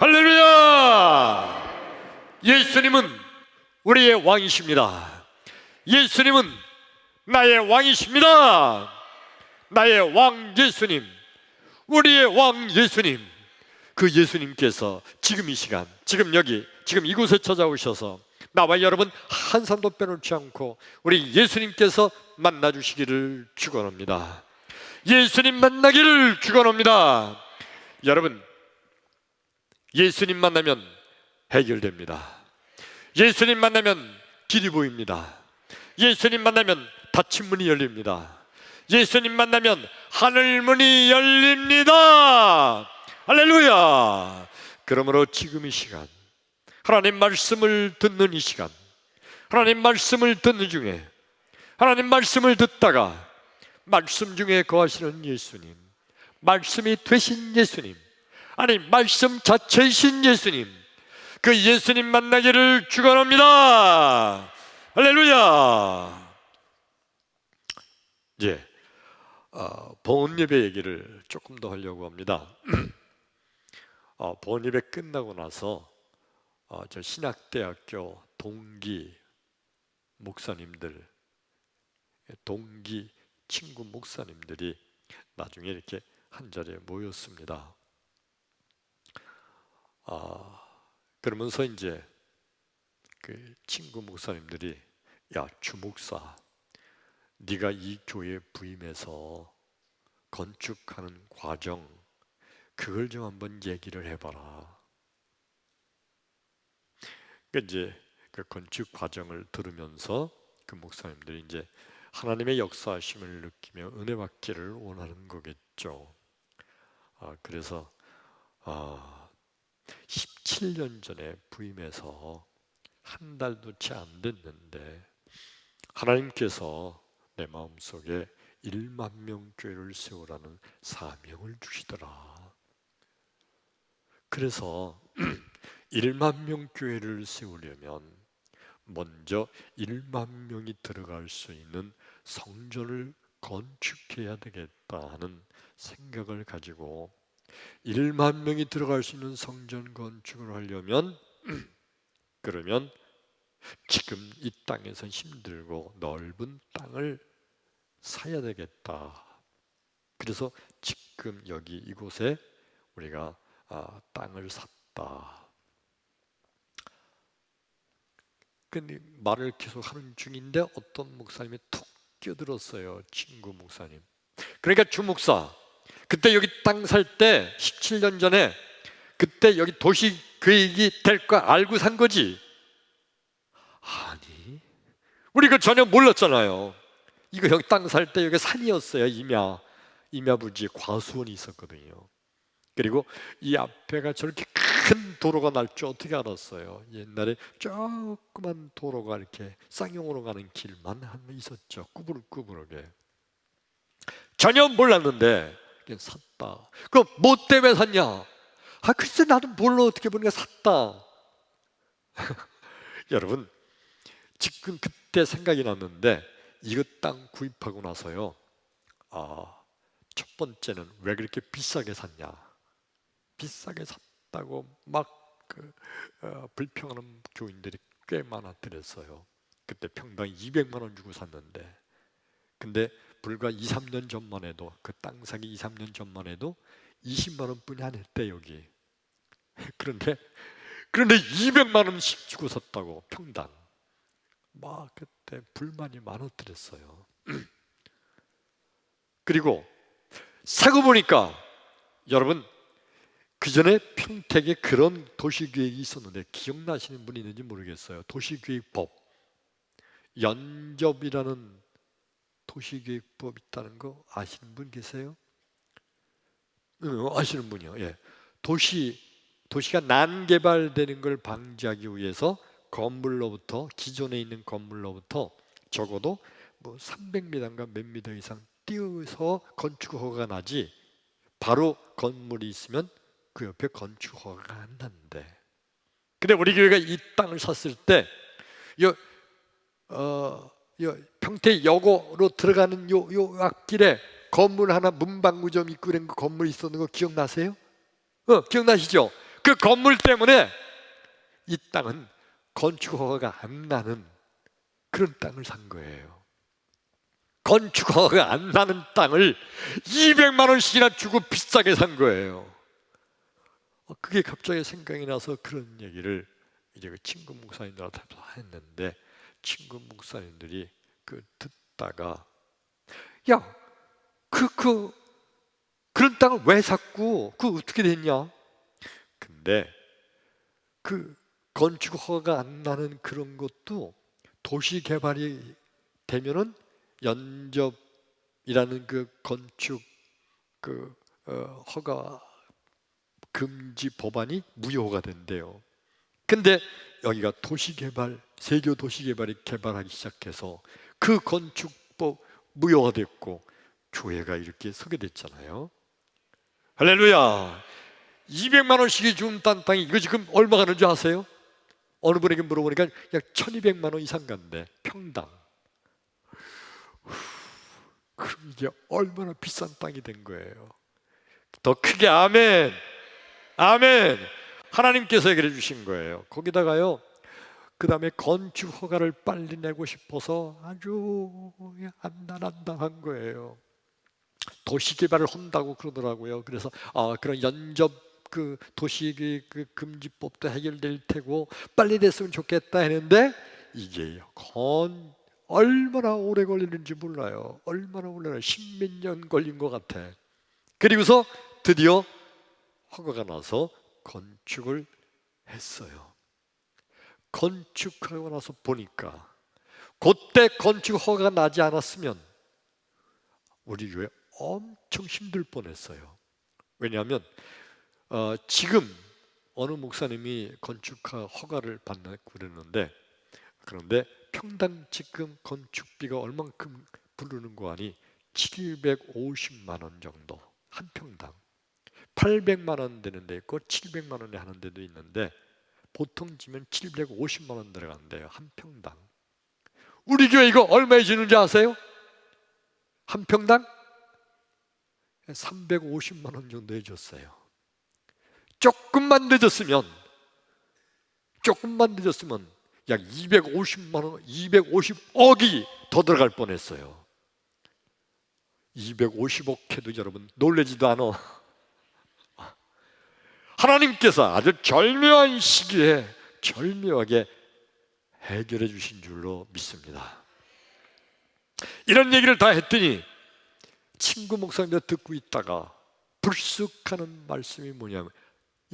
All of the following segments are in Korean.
할렐루야! 예수님은 우리의 왕이십니다. 예수님은 나의 왕이십니다. 나의 왕 예수님, 우리의 왕 예수님, 그 예수님께서 지금 이 시간, 지금 여기, 지금 이곳에 찾아오셔서 나와 여러분 한 사람도 빼놓지 않고 우리 예수님께서 만나주시기를 축원합니다. 예수님 만나기를 축원합니다. 여러분, 예수님 만나면 해결됩니다. 예수님 만나면 길이 보입니다. 예수님 만나면 닫힌 문이 열립니다. 예수님 만나면 하늘 문이 열립니다. 할렐루야! 그러므로 지금 이 시간, 하나님 말씀을 듣는 이 시간, 하나님 말씀을 듣는 중에, 하나님 말씀을 듣다가 말씀 중에 거하시는 예수님, 말씀이 되신 예수님, 아니 말씀 자체이신 예수님, 그 예수님 만나기를 축원합니다. 할렐루야! 이제 봉헌 예배 얘기를 조금 더 하려고 합니다. 봉헌 예배 끝나고 나서 저 신학대학교 동기 목사님들, 동기 친구 목사님들이 나중에 이렇게 한 자리에 모였습니다. 그러면서 이제 그 친구 목사님들이, 야, 주 목사, 네가 이 교회에 부임해서 건축하는 과정, 그걸 좀 한번 얘기를 해봐라. 이제 그 건축 과정을 들으면서 그 목사님들이 이제 하나님의 역사하심을 느끼며 은혜 받기를 원하는 거겠죠. 그래서 17년 전에 부임해서 한 달도 채 안 됐는데 하나님께서 내 마음속에 1만 명 교회를 세우라는 사명을 주시더라. 그래서 1만 명 교회를 세우려면 먼저 1만 명이 들어갈 수 있는 성전을 건축해야 되겠다 하는 생각을 가지고 1만 명이 들어갈 수 있는 성전 건축을 하려면 그러면 지금 이 땅에서 힘들고 넓은 땅을 사야 되겠다. 그래서 지금 여기 이곳에 우리가 땅을 샀다. 근데 말을 계속 하는 중인데 어떤 목사님이 툭 끼어들었어요. 친구 목사님. 그러니까 주 목사, 그때 여기 땅 살 때 17년 전에 그때 여기 도시 계획이 될 거 알고 산 거지? 아니, 우리 그 전혀 몰랐잖아요. 이거 여기 땅 살 때 여기 산이었어요. 임야 부지에 과수원이 있었거든요. 그리고 이 앞에가 저렇게 큰 도로가 날 줄 어떻게 알았어요? 옛날에 조그만 도로가 이렇게 쌍용으로 가는 길만 한번 있었죠. 꾸부르꾸부르게. 전혀 몰랐는데 그냥 샀다. 그럼 뭐 때문에 샀냐? 글쎄 나도 몰라. 어떻게 보니까 샀다. 여러분, 지금 그때 생각이 났는데 이거 땅 구입하고 나서요, 첫 번째는 왜 그렇게 비싸게 샀냐? 비싸게 샀다고 막 불평하는 교인들이 꽤 많았더랬어요. 그때 평당 200만 원 주고 샀는데, 근데 불과 2, 3년 전만 해도, 그 땅 사기 2, 3년 전만 해도 20만 원뿐이 안 했대 여기. 그런데 200만 원씩 주고 샀다고 평당. 막 그때 불만이 많았더랬어요. 그리고 사고 보니까 여러분, 그 전에 평택에 그런 도시계획이 있었는데 기억나시는 분이 있는지 모르겠어요. 도시계획법, 연접이라는 도시계획법 있다는 거 아시는 분 계세요? 아시는 분이요. 예. 도시가 난개발되는 걸 방지하기 위해서 건물로부터, 기존에 있는 건물로부터 적어도 뭐 300m인가 몇 미터 이상 띄어서 건축 허가가 나지, 바로 건물이 있으면 그 옆에 건축 허가가 안 난대. 근데 우리 교회가 이 땅을 샀을 때 평택여고로 들어가는 요 앞길에 건물 하나 문방구점 있고 그런 거 건물 있었는 거 기억나세요? 기억나시죠? 그 그 건물 때문에 이 땅은 건축 허가가 안 나는 그런 땅을 산 거예요. 건축 허가가 안 나는 땅을 200만 원씩이나 주고 비싸게 산 거예요. 그게 갑자기 생각이 나서 그런 얘기를 이제 그 친구 목사님들한테 했는데, 친구 목사님들이 그 듣다가 야, 그런 땅을 왜 샀고 그 어떻게 됐냐? 근데 그 건축 허가가 안 나는 그런 것도 도시 개발이 되면은 연접이라는 그 건축 허가 금지 법안이 무효가 된대요. 근데 여기가 도시개발, 세교 도시개발이 개발하기 시작해서 그 건축법 무효가 됐고 교회가 이렇게 서게 됐잖아요. 할렐루야. 200만 원씩이 준 땅이 이거 지금 얼마 가는 줄 아세요? 어느 분에게 물어보니까 약 1200만 원 이상 간대, 평당. 그럼 이게 얼마나 비싼 땅이 된 거예요. 더 크게 아멘. 아멘. 하나님께서 해결해 주신 거예요. 거기다가요, 그 다음에 건축 허가를 빨리 내고 싶어서 아주 안달한 거예요. 도시개발을 한다고 그러더라고요. 그래서 그런 연접 그 도시 그 금지법도 해결될 테고 빨리 됐으면 좋겠다 했는데 이게 얼마나 오래 걸리는지 몰라요. 얼마나 걸려요. 10몇 년 걸린 것 같아. 그리고서 드디어 허가가 나서 건축을 했어요. 건축하고 나서 보니까 그때 건축 허가가 나지 않았으면 우리 교회 엄청 힘들 뻔했어요. 왜냐하면 지금 어느 목사님이 건축 허가를 받는 그랬는데, 그런데 평당 지금 건축비가 얼만큼 부르는 거 아니? 750만 원 정도 한 평당. 800만 원 되는 데 있고 700만 원에 하는 데도 있는데 보통 지면 750만 원 들어간대요, 한 평당. 우리 교회 이거 얼마에 주는지 아세요? 한 평당 350만 원 정도 해줬어요. 조금만 늦었으면 약 250만 원, 250억이 더 들어갈 뻔했어요. 250억 해도 여러분 놀라지도 않아. 하나님께서 아주 절묘한 시기에 절묘하게 해결해 주신 줄로 믿습니다. 이런 얘기를 다 했더니 친구 목사님들 듣고 있다가 불쑥 하는 말씀이 뭐냐면,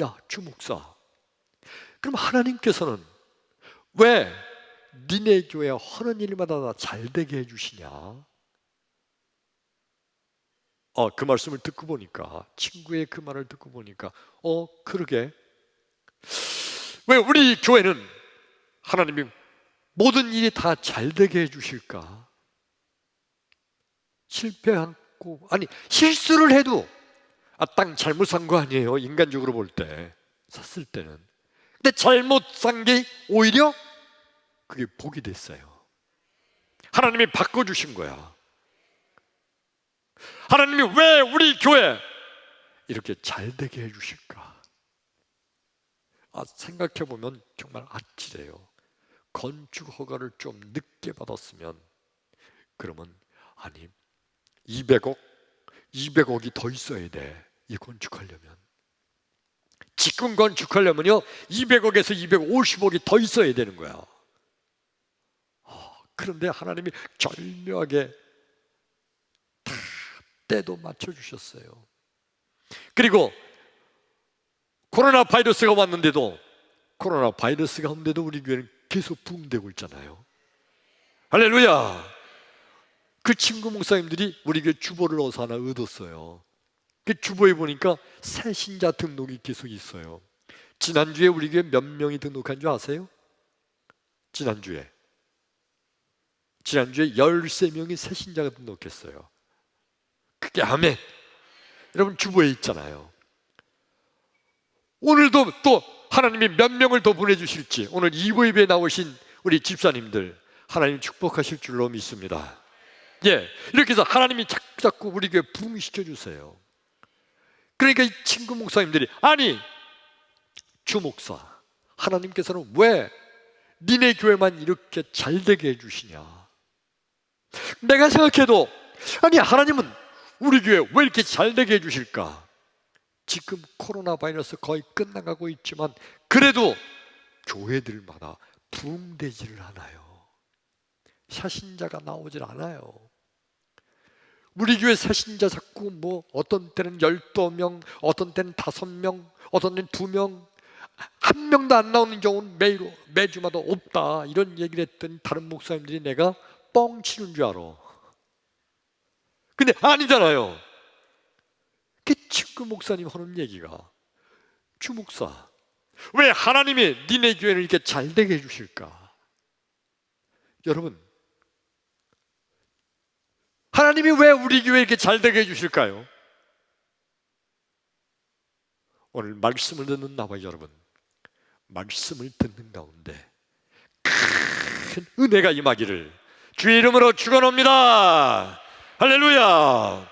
야, 주 목사, 그럼 하나님께서는 왜 니네 교회 하는 일마다 다 잘되게 해주시냐? 그 말씀을 듣고 보니까, 친구의 그 말을 듣고 보니까 그러게, 왜 우리 교회는 하나님이 모든 일이 다 잘되게 해주실까? 실패하고, 아니 실수를 해도 땅 잘못 산 거 아니에요, 인간적으로 볼 때, 샀을 때는. 근데 잘못 산 게 오히려 그게 복이 됐어요. 하나님이 바꿔주신 거야. 하나님이 왜 우리 교회 이렇게 잘되게 해주실까? 생각해보면 정말 아찔해요. 건축 허가를 좀 늦게 받았으면, 그러면 200억이 더 있어야 돼. 이 건축하려면, 지금 건축하려면요 200억에서 250억이 더 있어야 되는 거야. 그런데 하나님이 절묘하게 다 때도 맞춰주셨어요. 그리고 코로나 바이러스가 왔는데도 우리 교회는 계속 부흥되고 있잖아요. 할렐루야. 그 친구 목사님들이 우리 교회 주보를 어디서 하나 얻었어요. 그 주보에 보니까 새 신자 등록이 계속 있어요. 지난주에 우리 교회 몇 명이 등록한 줄 아세요? 지난주에 13명이 새 신자가 등록했어요. 그게 아멘. 여러분 주보에 있잖아요. 오늘도 또 하나님이 몇 명을 더 보내주실지, 오늘 이보 예배에 나오신 우리 집사님들 하나님 축복하실 줄로 믿습니다. 이렇게 해서 하나님이 자꾸 우리 교회 부흥시켜 주세요. 그러니까 이 친구 목사님들이, 주 목사, 하나님께서는 왜 니네 교회만 이렇게 잘 되게 해주시냐? 내가 생각해도 아니 하나님은 우리 교회 왜 이렇게 잘 되게 해주실까? 지금 코로나 바이러스 거의 끝나가고 있지만 그래도 교회들마다 부흥되지를 않아요. 새신자가 나오질 않아요. 우리 교회 새신자 자꾸 뭐 어떤 때는 12명, 어떤 때는 5명, 어떤 때는 2명, 한 명도 안 나오는 경우는 매주마다 없다 이런 얘기를 했더니 다른 목사님들이 내가 뻥치는 줄 알아. 근데 아니잖아요. 그 친구 목사님 하는 얘기가 주 목사, 왜 하나님이 니네 교회를 이렇게 잘 되게 해주실까? 여러분, 하나님이 왜 우리 교회 이렇게 잘 되게 해주실까요? 오늘 말씀을 듣는 나와 여러분, 말씀을 듣는 가운데 큰 은혜가 임하기를 주의 이름으로 축원합니다. 할렐루야.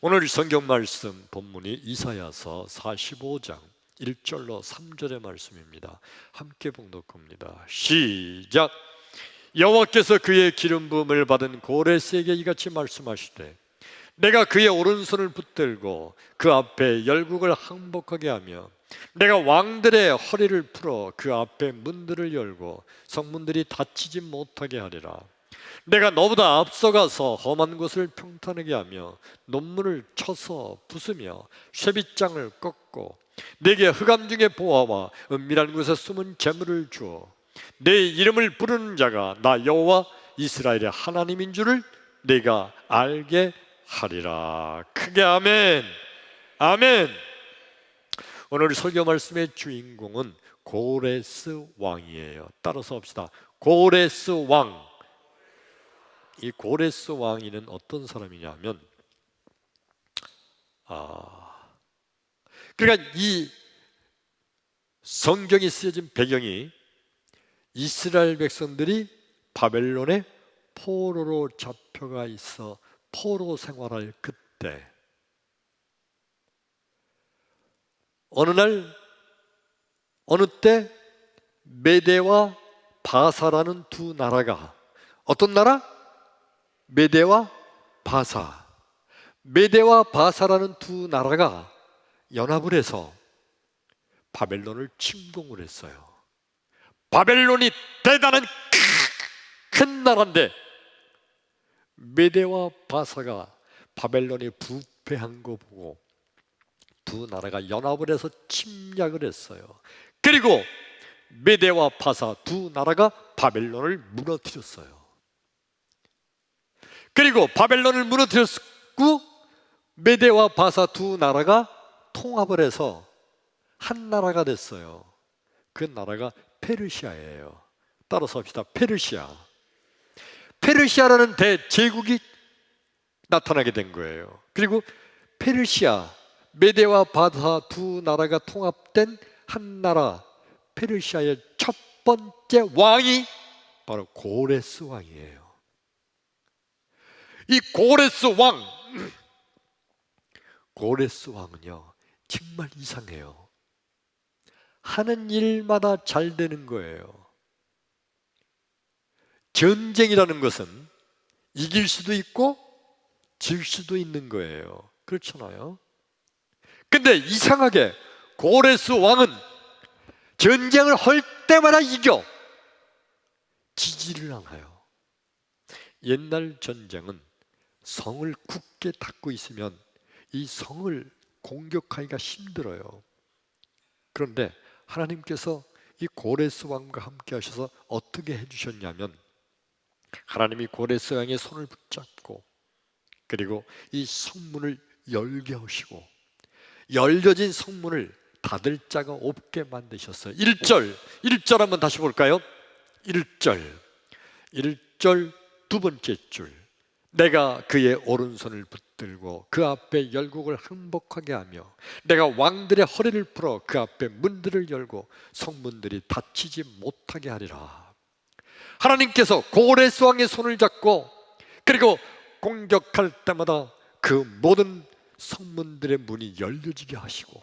오늘 성경 말씀 본문이 이사야서 45장 1절로 3절의 말씀입니다. 함께 봉독합니다. 시작. 여호와께서 그의 기름 부음을 받은 고레스에게 이같이 말씀하시되 내가 그의 오른손을 붙들고 그 앞에 열국을 항복하게 하며 내가 왕들의 허리를 풀어 그 앞에 문들을 열고 성문들이 닫히지 못하게 하리라. 내가 너보다 앞서가서 험한 곳을 평탄하게 하며 논문을 쳐서 부수며 쇠빗장을 꺾고 내게 흑암 중에 보화와 은밀한 곳에 숨은 재물을 주어 내 이름을 부르는 자가 나 여호와 이스라엘의 하나님인 줄을 내가 알게 하리라. 크게 아멘. 아멘. 오늘 설교 말씀의 주인공은 고레스 왕이에요. 따라서 합시다. 고레스 왕. 이 고레스 왕이는 어떤 사람이냐면 그러니까 이 성경이 쓰여진 배경이 이스라엘 백성들이 바벨론의 포로로 잡혀가 있어 포로 생활할 그때 어느 날 어느 때 메대와 바사라는 두 나라가 어떤 나라? 메대와 바사. 메대와 바사라는 두 나라가 연합을 해서 바벨론을 침공을 했어요. 바벨론이 대단한 큰 나라인데 메대와 바사가 바벨론이 부패한 거 보고 두 나라가 연합을 해서 침략을 했어요. 그리고 메대와 바사 두 나라가 바벨론을 무너뜨렸어요. 그리고 바벨론을 무너뜨렸고 메대와 바사 두 나라가 통합을 해서 한 나라가 됐어요. 그 나라가 페르시아예요. 따라서 합시다. 페르시아. 페르시아라는 대제국이 나타나게 된 거예요. 그리고 페르시아, 메대와 바사 두 나라가 통합된 한 나라 페르시아의 첫 번째 왕이 바로 고레스 왕이에요. 이 고레스 왕은요 정말 이상해요. 하는 일마다 잘 되는 거예요. 전쟁이라는 것은 이길 수도 있고 질 수도 있는 거예요. 그렇잖아요. 근데 이상하게 고레스 왕은 전쟁을 할 때마다 이겨. 지지를 않아요. 옛날 전쟁은 성을 굳게 닫고 있으면 이 성을 공격하기가 힘들어요. 그런데 하나님께서 이 고레스 왕과 함께 하셔서 어떻게 해주셨냐면 하나님이 고레스 왕의 손을 붙잡고 그리고 이 성문을 열게 하시고 열려진 성문을 닫을 자가 없게 만드셨어요. 1절 한번 다시 볼까요? 1절 두 번째 줄 내가 그의 오른손을 붙들고 그 앞에 열국을 항복하게 하며 내가 왕들의 허리를 풀어 그 앞에 문들을 열고 성문들이 닫히지 못하게 하리라. 하나님께서 고레스 왕의 손을 잡고 그리고 공격할 때마다 그 모든 성문들의 문이 열려지게 하시고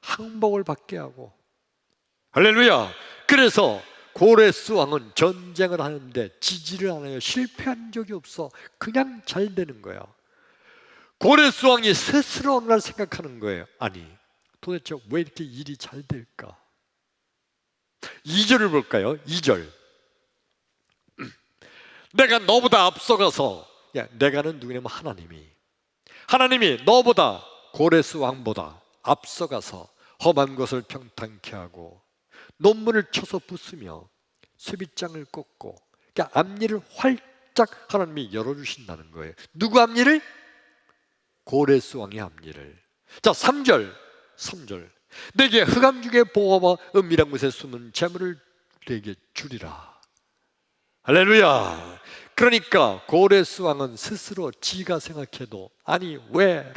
항복을 받게 하고, 할렐루야. 그래서 고레스 왕은 전쟁을 하는데 지지를 않아요. 실패한 적이 없어. 그냥 잘 되는 거야. 고레스 왕이 스스로 어느 날 생각하는 거예요. 아니, 도대체 왜 이렇게 일이 잘 될까? 2절을 볼까요? 2절. 내가 너보다 앞서가서, 내가는 누구냐면 하나님이 너보다, 고레스 왕보다 앞서가서 험한 것을 평탄케 하고 논문을 쳐서 부수며 쇠빗장을 꽂고, 그러니까 앞니를 활짝 하나님이 열어주신다는 거예요. 누구 앞니를? 고레스 왕의 앞니를. 자, 3절. 내게 흑암 중에 보화와 은밀한 곳에 숨은 재물을 내게 주리라. 할렐루야. 그러니까 고레스 왕은 스스로 지가 생각해도, 아니 왜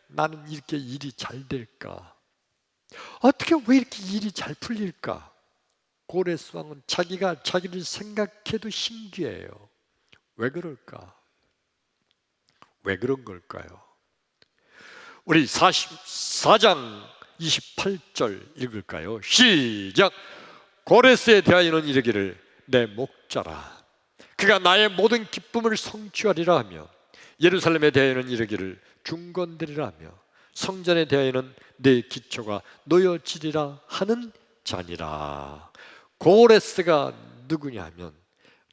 나는 이렇게 일이 잘 될까? 어떻게 왜 이렇게 일이 잘 풀릴까? 고레스 왕은 자기가 자기를 생각해도 신기해요. 왜 그럴까? 왜 그런 걸까요? 우리 44장 28절 읽을까요? 시작. 고레스에 대하여는 이르기를 내 목자라. 그가 나의 모든 기쁨을 성취하리라 하며, 예루살렘에 대하여는 이르기를 중건되리라 하며, 성전에 대하여는 내 기초가 놓여지리라 하는 자니라. 고레스가 누구냐 하면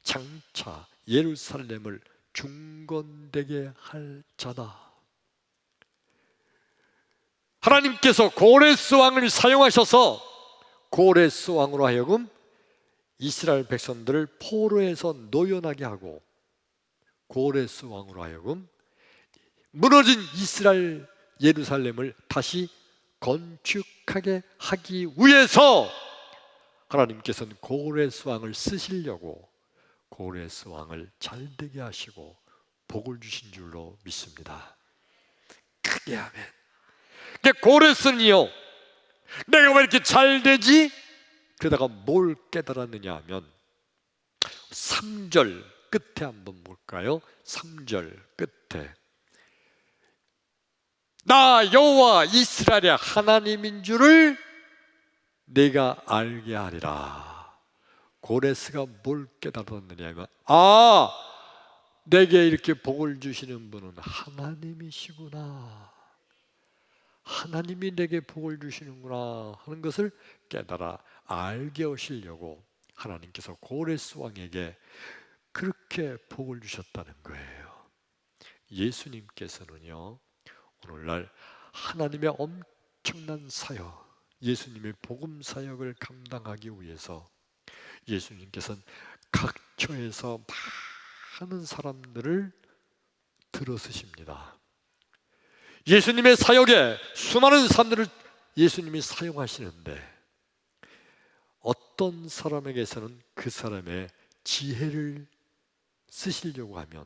장차 예루살렘을 중건되게 할 자다. 하나님께서 고레스 왕을 사용하셔서 고레스 왕으로 하여금 이스라엘 백성들을 포로에서 노연하게 하고, 고레스 왕으로 하여금 무너진 이스라엘 예루살렘을 다시 건축하게 하기 위해서 하나님께서는 고레스 왕을 쓰시려고 고레스 왕을 잘되게 하시고 복을 주신 줄로 믿습니다. 크게 아멘. 고레스는요, 내가 왜 이렇게 잘 되지? 그러다가 뭘 깨달았느냐 하면 3절 끝에 한번 볼까요? 3절 끝에 나 여호와 이스라엘의 하나님인 줄을 내가 알게 하리라. 고레스가 뭘 깨달았느냐 하면, 내게 이렇게 복을 주시는 분은 하나님이시구나, 하나님이 내게 복을 주시는구나 하는 것을 깨달아 알게 하시려고 하나님께서 고레스 왕에게 그렇게 복을 주셨다는 거예요. 예수님께서는요, 오늘날 하나님의 엄청난 사역, 예수님의 복음 사역을 감당하기 위해서 예수님께서는 각처에서 많은 사람들을 들어쓰십니다. 예수님의 사역에 수많은 사람들을 예수님이 사용하시는데, 어떤 사람에게서는 그 사람의 지혜를 쓰시려고 하면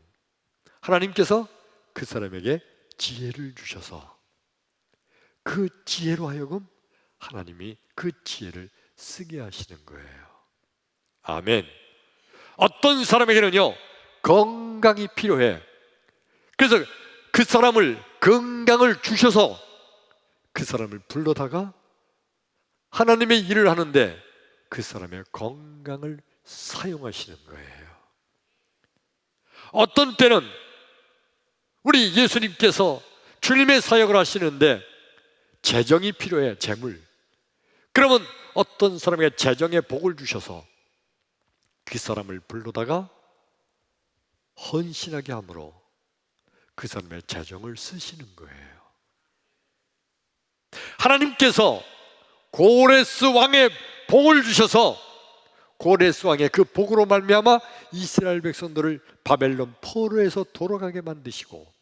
하나님께서 그 사람에게 지혜를 주셔서 그 지혜로 하여금 하나님이 그 지혜를 쓰게 하시는 거예요. 아멘. 어떤 사람에게는요, 건강이 필요해. 그래서 그 사람을 건강을 주셔서 그 사람을 불러다가 하나님의 일을 하는데 그 사람의 건강을 사용하시는 거예요. 어떤 때는 우리 예수님께서 주님의 사역을 하시는데 재정이 필요해, 재물. 그러면 어떤 사람에게 재정의 복을 주셔서 그 사람을 불러다가 헌신하게 함으로 그 사람의 재정을 쓰시는 거예요. 하나님께서 고레스 왕의 복을 주셔서 고레스 왕의 그 복으로 말미암아 이스라엘 백성들을 바벨론 포로에서 돌아가게 만드시고,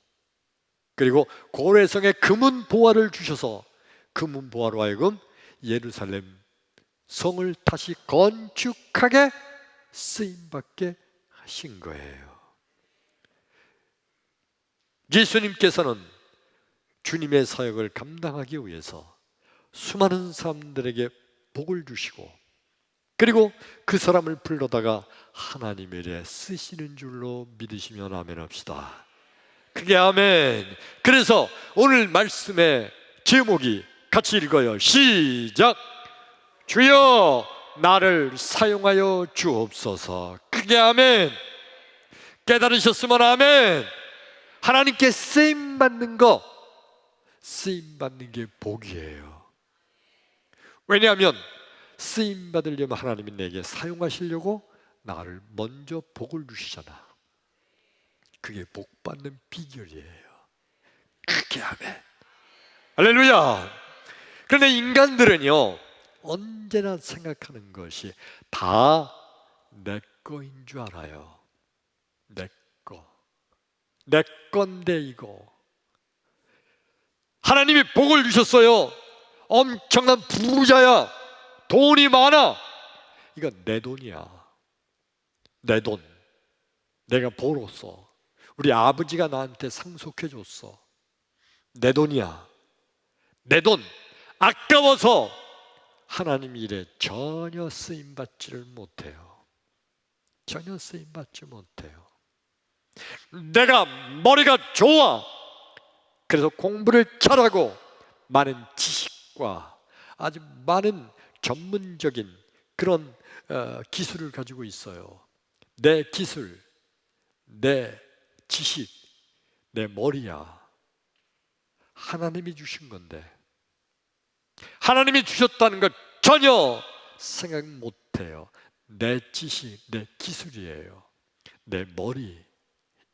그리고 고레스 왕의 금은 보화를 주셔서 금은 보화로 하여금 예루살렘 성을 다시 건축하게 쓰임받게 하신 거예요. 예수님께서는 주님의 사역을 감당하기 위해서 수많은 사람들에게 복을 주시고, 그리고 그 사람을 불러다가 하나님의 일에 쓰시는 줄로 믿으시면 아멘 합시다. 그게 아멘. 그래서 오늘 말씀의 제목이 같이 읽어요. 시작. 주여 나를 사용하여 주옵소서. 크게 아멘. 깨달으셨으면 아멘. 하나님께 쓰임받는 거, 쓰임받는 게 복이에요. 왜냐하면 쓰임받으려면 하나님이 내게 사용하시려고 나를 먼저 복을 주시잖아. 그게 복받는 비결이에요. 크게 아멘. 할렐루야. 그런데 인간들은요, 언제나 생각하는 것이 다 내 거인 줄 알아요. 내 거. 내 건데 이거. 하나님이 복을 주셨어요. 엄청난 부자야. 돈이 많아. 이거 내 돈이야. 내 돈. 내가 벌었어. 우리 아버지가 나한테 상속해 줬어. 내 돈이야. 내 돈. 아까워서 하나님 일에 전혀 쓰임받지를 못해요. 전혀 쓰임받지 못해요. 내가 머리가 좋아. 그래서 공부를 잘하고 많은 지식과 아주 많은 전문적인 그런 기술을 가지고 있어요. 내 기술, 내 지식, 내 머리야. 하나님이 주신 건데 하나님이 주셨다는 걸 전혀 생각 못해요. 내 지식, 내 기술이에요. 내 머리,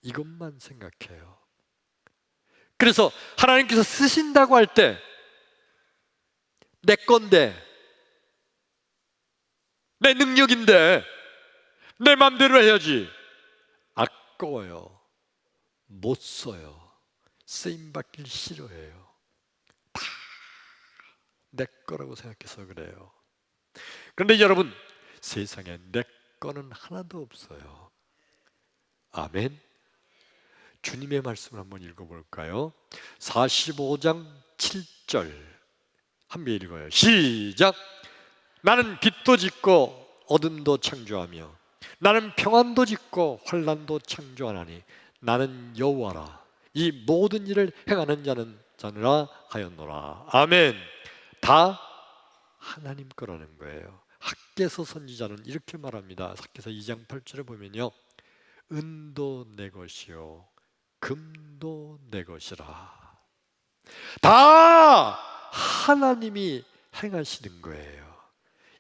이것만 생각해요. 그래서 하나님께서 쓰신다고 할 때 내 건데, 내 능력인데 내 맘대로 해야지. 아까워요. 못 써요. 쓰임받길 싫어해요. 다 내 거라고 생각해서 그래요. 그런데 여러분, 세상에 내 거는 하나도 없어요. 아멘. 주님의 말씀을 한번 읽어볼까요? 45장 7절 함께 읽어요. 시작. 나는 빛도 짓고 어둠도 창조하며 나는 평안도 짓고 환난도 창조하나니 나는 여호와라. 이 모든 일을 행하는 자느라 하였노라. 아멘. 다 하나님 거라는 거예요. 학개서 선지자는 이렇게 말합니다. 학개서 2장 8절에 보면요, 은도 내 것이요 금도 내 것이라. 다 하나님이 행하시는 거예요.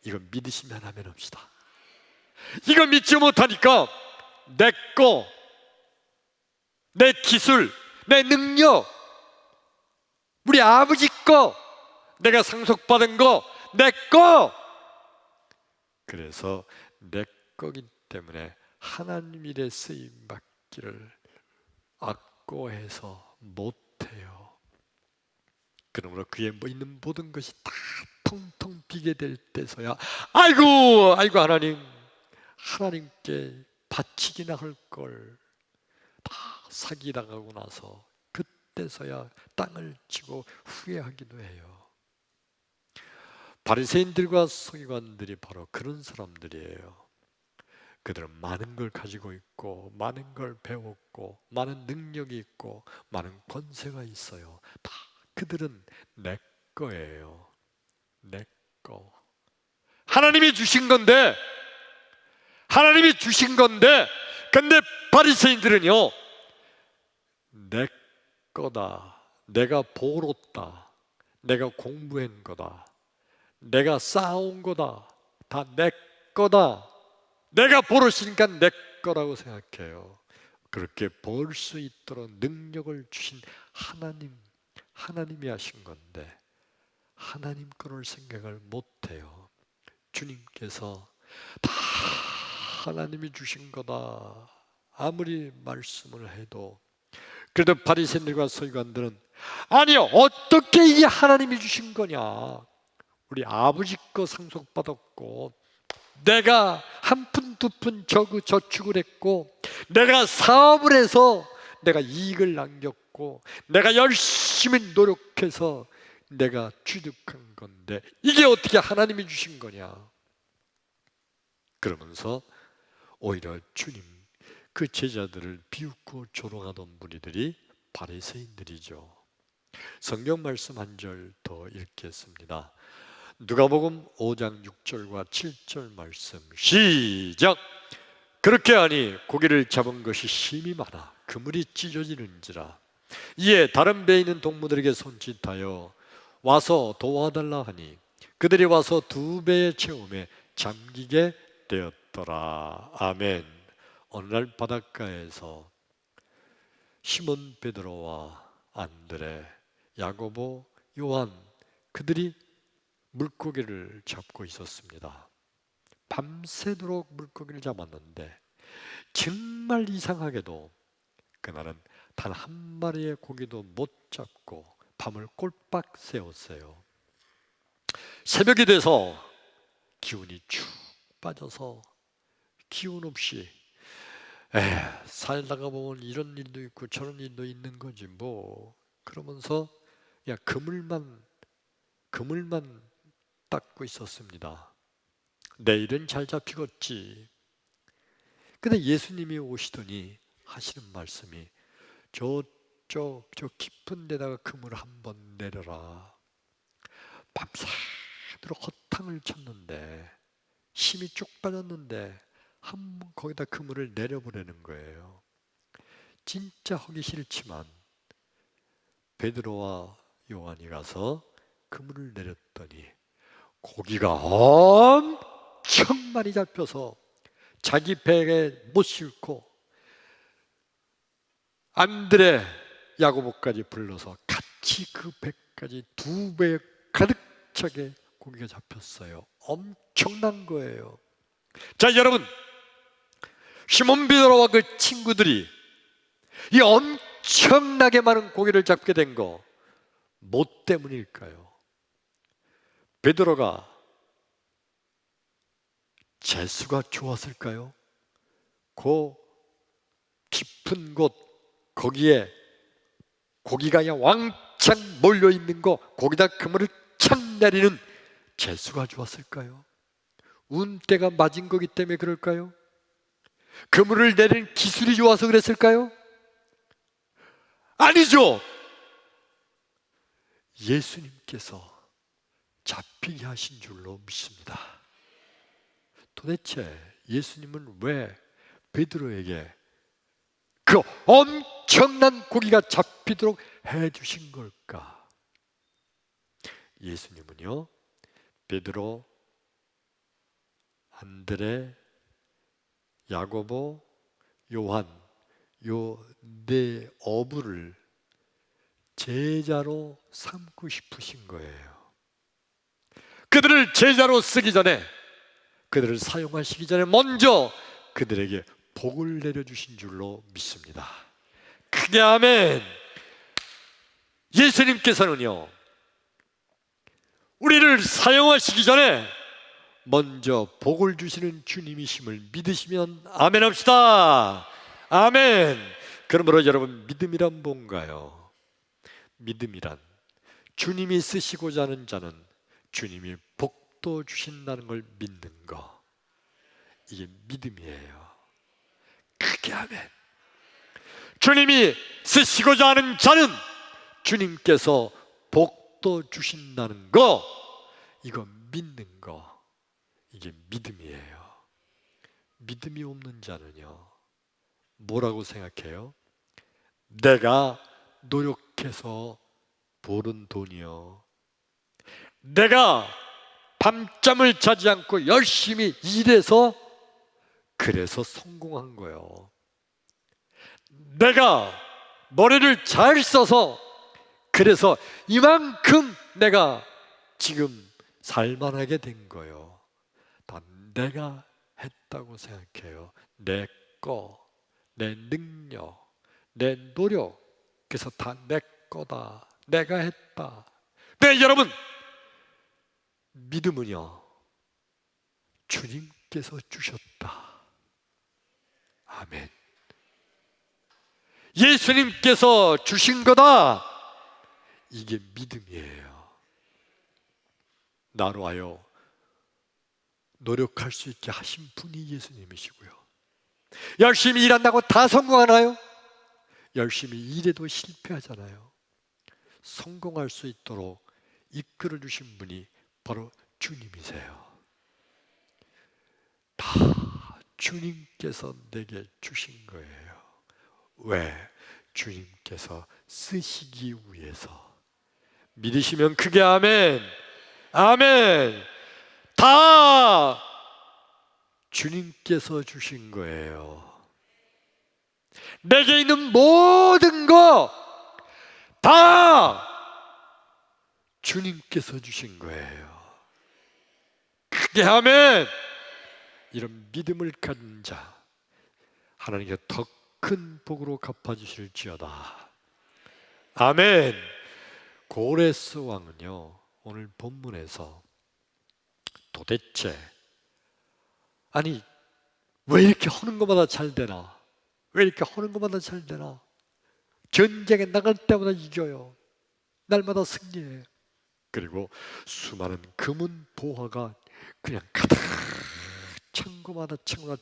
이거 믿으시면 하면 합시다. 이거 믿지 못하니까 내 거, 내 기술, 내 능력, 우리 아버지 거, 내가 상속받은 거, 내 거. 그래서 내 거기 때문에 하나님 일에 쓰임 받기를 아까워해서 못해요. 그러므로 그에 있는 모든 것이 다 텅텅 비게 될 때서야 아이고 하나님께 바치기나 할 걸 다 사기당하고 나서 그때서야 땅을 치고 후회하기도 해요. 바리새인들과 서기관들이 바로 그런 사람들이에요. 그들은 많은 걸 가지고 있고 많은 걸 배웠고 많은 능력이 있고 많은 권세가 있어요. 다 그들은 내 거예요. 내 거. 하나님이 주신 건데 근데 바리새인들은요, 내 거다, 내가 벌었다, 내가 공부한 거다, 내가 쌓아온 거다, 다 내 거다, 내가 벌었으니까 내 거라고 생각해요. 그렇게 벌 수 있도록 능력을 주신 하나님이 하신 건데 하나님 거를 생각을 못해요. 주님께서 다 하나님이 주신 거다 아무리 말씀을 해도. 그래도 바리새인들과 서기관들은 아니요, 어떻게 이게 하나님이 주신 거냐, 우리 아버지 거 상속받았고 내가 한 푼 두 푼 저축을 했고 내가 사업을 해서 내가 이익을 남겼고 내가 열심히 노력해서 내가 취득한 건데 이게 어떻게 하나님이 주신 거냐. 그러면서 오히려 주님 그 제자들을 비웃고 조롱하던 무리들이 바리새인들이죠. 성경 말씀 한 절 더 읽겠습니다. 누가복음 5장 6절과 7절 말씀 시작. 그렇게 하니 고기를 잡은 것이 심히 많아 그물이 찢어지는지라. 이에 다른 배에 있는 동무들에게 손짓하여 와서 도와달라 하니 그들이 와서 두 배의 체험에 잠기게 되었더라. 아멘. 어느 날 바닷가에서 시몬 베드로와 안드레, 야고보, 요한 그들이 물고기를 잡고 있었습니다. 밤새도록 물고기를 잡았는데 정말 이상하게도 그날은 단 한 마리의 고기도 못 잡고 밤을 꼴박 새웠어요. 새벽이 돼서 기운이 축 빠져서 기운 없이 살다가 보면 이런 일도 있고 저런 일도 있는 거지 뭐 그러면서 그냥 그물만 닦고 있었습니다. 내일은 잘 잡히겠지. 근데 예수님이 오시더니 하시는 말씀이 저 깊은 데다가 그물을 한번 내려라. 밤새도록 허탕을 쳤는데 힘이 쭉 빠졌는데 한번 거기다 그물을 내려보려는 거예요. 진짜 하기 싫지만 베드로와 요한이 가서 그물을 내렸더니 고기가 엄청 많이 잡혀서 자기 배에 못 싣고 안드레, 야고보까지 불러서 같이 그 배까지 두 배 가득 차게 고기가 잡혔어요. 엄청난 거예요. 자, 여러분, 시몬 베드로와 그 친구들이 이 엄청나게 많은 고기를 잡게 된 거 뭐 때문일까요? 베드로가 재수가 좋았을까요? 그 깊은 곳 거기에 고기가 그냥 왕창 몰려있는 거 거기다 그물을 착 내리는 재수가 좋았을까요? 운때가 맞은 거기 때문에 그럴까요? 그물을 내리는 기술이 좋아서 그랬을까요? 아니죠. 예수님께서 잡히게 하신 줄로 믿습니다. 도대체 예수님은 왜 베드로에게 그 엄청난 고기가 잡히도록 해주신 걸까? 예수님은요, 베드로, 안드레, 야고보, 요한 요 네 어부를 제자로 삼고 싶으신 거예요. 그들을 제자로 쓰기 전에, 그들을 사용하시기 전에 먼저 그들에게 복을 내려주신 줄로 믿습니다. 크게 아멘. 예수님께서는요, 우리를 사용하시기 전에 먼저 복을 주시는 주님이심을 믿으시면 아멘 합시다. 아멘. 그러므로 여러분, 믿음이란 뭔가요? 믿음이란 주님이 쓰시고자 하는 자는 주님이 복도 주신다는 걸 믿는 거, 이게 믿음이에요. 크게 아멘. 주님이 쓰시고자 하는 자는 주님께서 복도 주신다는 거, 이거 믿는 거, 이게 믿음이에요. 믿음이 없는 자는요, 뭐라고 생각해요? 내가 노력해서 버는 돈이요, 내가 밤잠을 자지 않고 열심히 일해서 그래서 성공한 거예요. 내가 머리를 잘 써서 그래서 이만큼 내가 지금 살만하게 된 거예요. 다 내가 했다고 생각해요. 내 거, 내 능력, 내 노력, 그래서 다 내 거다, 내가 했다. 네, 여러분, 믿음은요, 주님께서 주셨다. 아멘. 예수님께서 주신 거다, 이게 믿음이에요. 나로 하여 노력할 수 있게 하신 분이 예수님이시고요. 열심히 일한다고 다 성공하나요? 열심히 일해도 실패하잖아요. 성공할 수 있도록 이끌어 주신 분이 바로 주님이세요. 다 주님께서 내게 주신 거예요. 왜? 주님께서 쓰시기 위해서. 믿으시면 크게 아멘. 아멘. 다 주님께서 주신 거예요. 내게 있는 모든 거 다 주님께서 주신 거예요. 크게 아멘. 이런 믿음을 가진 자, 하나님께 더 큰 복으로 갚아주실지어다. 아멘. 고레스 왕은요, 오늘 본문에서 도대체 아니 왜 이렇게 하는 것마다 잘 되나? 왜 이렇게 하는 것마다 잘 되나? 전쟁에 나갈 때마다 이겨요. 날마다 승리해. 그리고 수많은 금은 보화가 그냥 가득 찬 것마다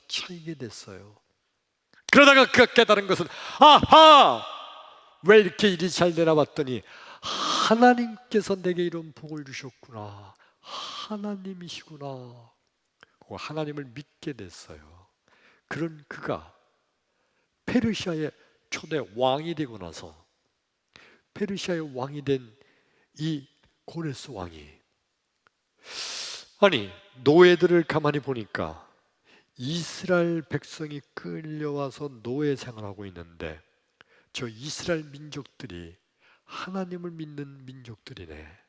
차이게 됐어요. 그러다가 그가 깨달은 것은 아하! 왜 이렇게 일이 잘 되나 봤더니 하나님께서 내게 이런 복을 주셨구나. 하나님이시구나. 하나님을 믿게 됐어요. 그런 그가 페르시아의 초대 왕이 되고 나서 페르시아의 왕이 된 이 고레스 왕이 아니 노예들을 가만히 보니까 이스라엘 백성이 끌려와서 노예 생활하고 있는데 저 이스라엘 민족들이 하나님을 믿는 민족들이네.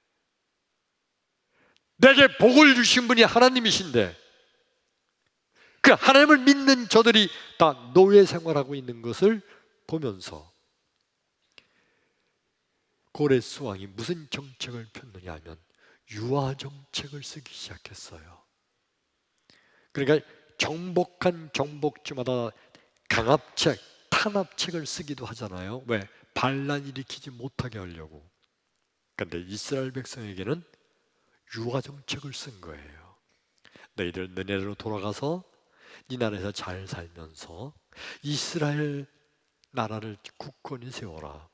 내게 복을 주신 분이 하나님이신데 그 하나님을 믿는 저들이 다 노예 생활하고 있는 것을 보면서 고레스 왕이 무슨 정책을 폈느냐 하면 유아 정책을 쓰기 시작했어요. 그러니까 정복한 정복지마다 강압책, 탄압책을 쓰기도 하잖아요. 왜? 반란 일으키지 못하게 하려고. 그런데 이스라엘 백성에게는 유아 정책을 쓴 거예요. 너희들 너네로 돌아가서 네 나라에서 잘 살면서 이스라엘 나라를 굳건히 세워라.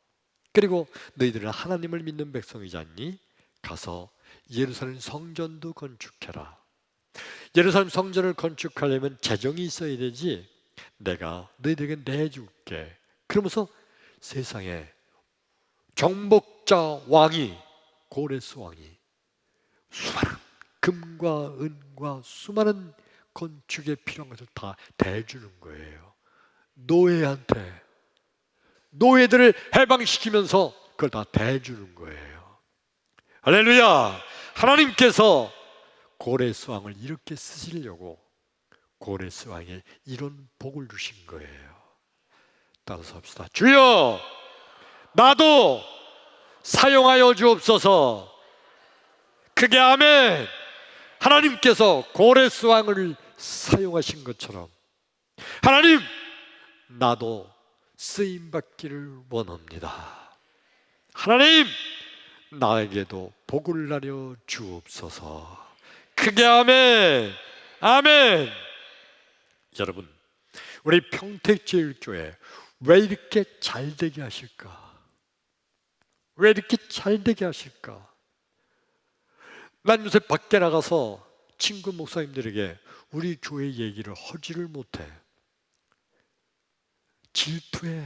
그리고 너희들은 하나님을 믿는 백성이지 않니? 가서 예루살렘 성전도 건축해라. 예루살렘 성전을 건축하려면 재정이 있어야 되지. 내가 너희들에게 내줄게. 그러면서 세상에 정복자 왕이 고레스 왕이 수많은 금과 은과 수많은 건축에 필요한 것을 다 대주는 거예요. 노예한테 노예들을 해방시키면서 그걸 다 대주는 거예요. 할렐루야. 하나님께서 고레스 왕을 이렇게 쓰시려고 고레스 왕에 이런 복을 주신 거예요. 따라서 합시다. 주여 나도 사용하여 주옵소서. 크게 아멘. 하나님께서 고레스 왕을 사용하신 것처럼 하나님 나도 쓰임받기를 원합니다. 하나님 나에게도 복을 나려 주옵소서. 크게 아멘. 아멘. 여러분 우리 평택제일교회 왜 이렇게 잘되게 하실까? 왜 이렇게 잘되게 하실까? 난 요새 밖에 나가서 친구 목사님들에게 우리 교회 얘기를 하지를 못해. 질투해.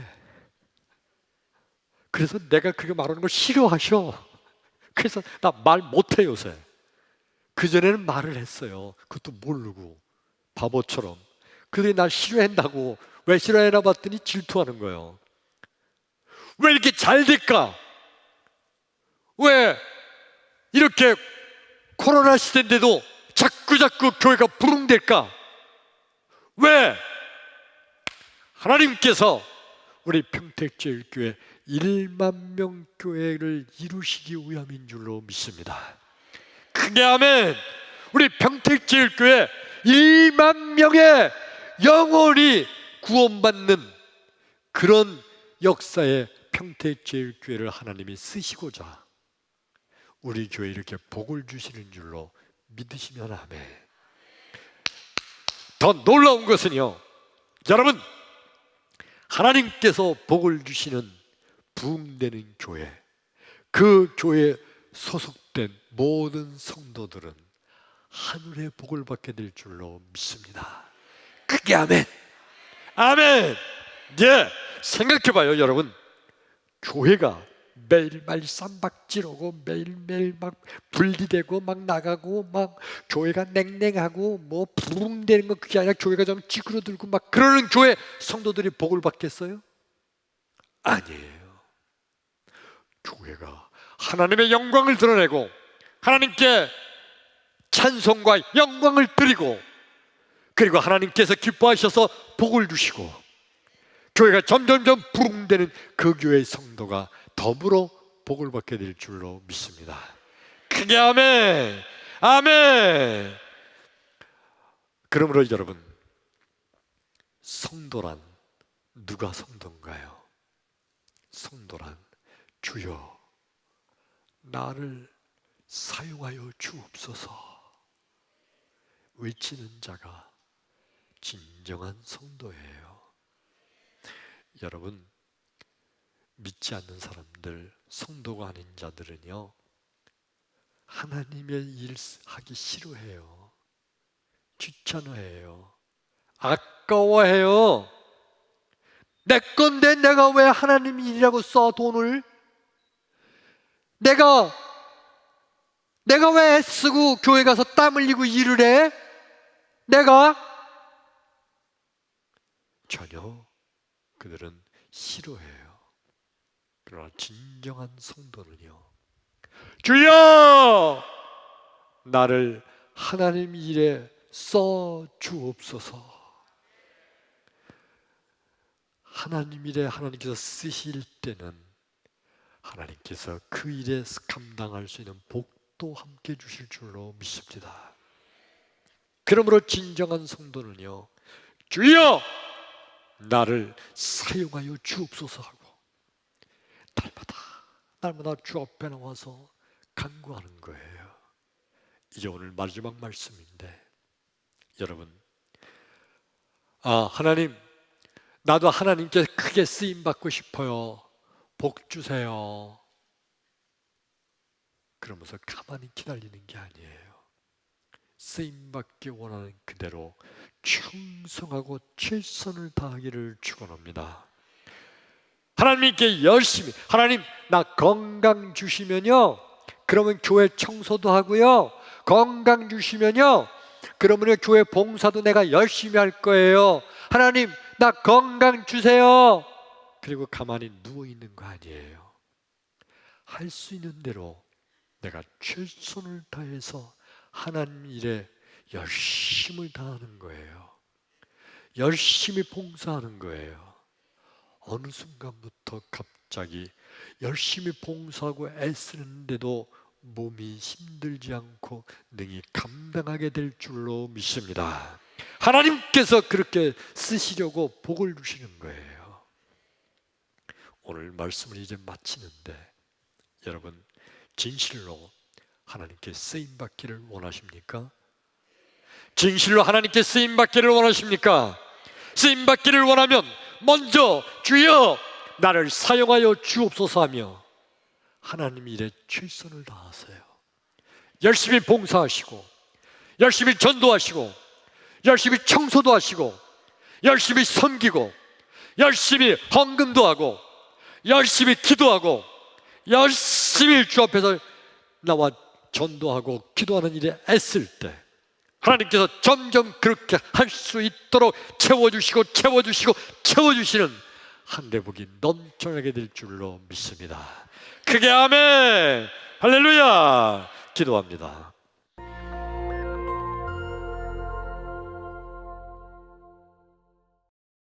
그래서 내가 그렇게 말하는 걸 싫어하셔. 그래서 나 말 못해 요새. 그전에는 말을 했어요. 그것도 모르고 바보처럼. 그들이 날 싫어한다고. 왜 싫어해나 봤더니 질투하는 거예요. 왜 이렇게 잘 될까? 왜 이렇게 코로나 시대인데도 자꾸 교회가 부흥될까? 왜? 하나님께서 우리 평택제일교회 1만 명 교회를 이루시기 위함인 줄로 믿습니다. 크게 아멘. 우리 평택제일교회 1만 명의 영혼이 구원받는 그런 역사의 평택제일교회를 하나님이 쓰시고자 우리 교회에 이렇게 복을 주시는 줄로 믿으시면 아멘. 더 놀라운 것은요, 여러분 하나님께서 복을 주시는 부흥되는 교회, 그 교회에 소속된 모든 성도들은 하늘의 복을 받게 될 줄로 믿습니다. 크게 아멘. 아멘. 예, 생각해봐요 여러분. 교회가 매일매일 쌈박질하고 매일매일 막 분리되고 막 나가고 막 교회가 냉랭하고 뭐 부흥되는 거 그게 아니라 교회가 좀 찌그러들고 막 그러는 교회 성도들이 복을 받겠어요? 아니에요. 교회가 하나님의 영광을 드러내고 하나님께 찬송과 영광을 드리고 그리고 하나님께서 기뻐하셔서 복을 주시고 교회가 점점점 부흥되는 그 교회의 성도가 더불어 복을 받게 될 줄로 믿습니다. 크게 아멘. 아멘. 그러므로 여러분, 성도란 누가 성도인가요? 성도란 주여 나를 사용하여 주옵소서 외치는 자가 진정한 성도예요. 여러분, 믿지 않는 사람들, 성도가 아닌 자들은요 하나님의 일 하기 싫어해요. 귀찮아해요. 아까워해요. 내 건데 내가 왜 하나님 일이라고 써 돈을? 내가 왜 애쓰고 교회 가서 땀 흘리고 일을 해? 내가? 전혀 그들은 싫어해요. 그러나 진정한 성도는요 주여 나를 하나님 일에 써 주옵소서. 하나님 일에 하나님께서 쓰실 때는 하나님께서 그 일에 감당할 수 있는 복도 함께 주실 줄로 믿습니다. 그러므로 진정한 성도는요 주여 나를 사용하여 주옵소서 하고 날마다 주 앞에 나와서 간구하는 거예요. 이제 오늘 마지막 말씀인데 여러분, 하나님 나도 하나님께 크게 쓰임받고 싶어요. 복 주세요. 그러면서 가만히 기다리는 게 아니에요. 쓰임받기 원하는 그대로 충성하고 최선을 다하기를 축원합니다. 하나님께 열심히, 하나님 나 건강 주시면요 그러면 교회 청소도 하고요, 건강 주시면요 그러면 교회 봉사도 내가 열심히 할 거예요. 하나님 나 건강 주세요. 그리고 가만히 누워있는 거 아니에요. 할 수 있는 대로 내가 최선을 다해서 하나님 일에 열심을 다하는 거예요. 열심히 봉사하는 거예요. 어느 순간부터 갑자기 열심히 봉사하고 애쓰는데도 몸이 힘들지 않고 능히 감당하게 될 줄로 믿습니다. 하나님께서 그렇게 쓰시려고 복을 주시는 거예요. 오늘 말씀을 이제 마치는데 여러분 진실로 하나님께 쓰임받기를 원하십니까? 진실로 하나님께 쓰임받기를 원하십니까? 쓰임받기를 원하면 먼저 주여 나를 사용하여 주옵소서 하며 하나님 일에 최선을 다하세요. 열심히 봉사하시고 열심히 전도하시고 열심히 청소도 하시고 열심히 섬기고 열심히 헌금도 하고 열심히 기도하고 열심히 주 앞에서 나와 전도하고 기도하는 일에 애쓸 때 하나님께서 점점 그렇게 할 수 있도록 채워주시고 채워주시는 하늘의 복이 넘쳐나게 될 줄로 믿습니다. 크게 아멘. 할렐루야. 기도합니다.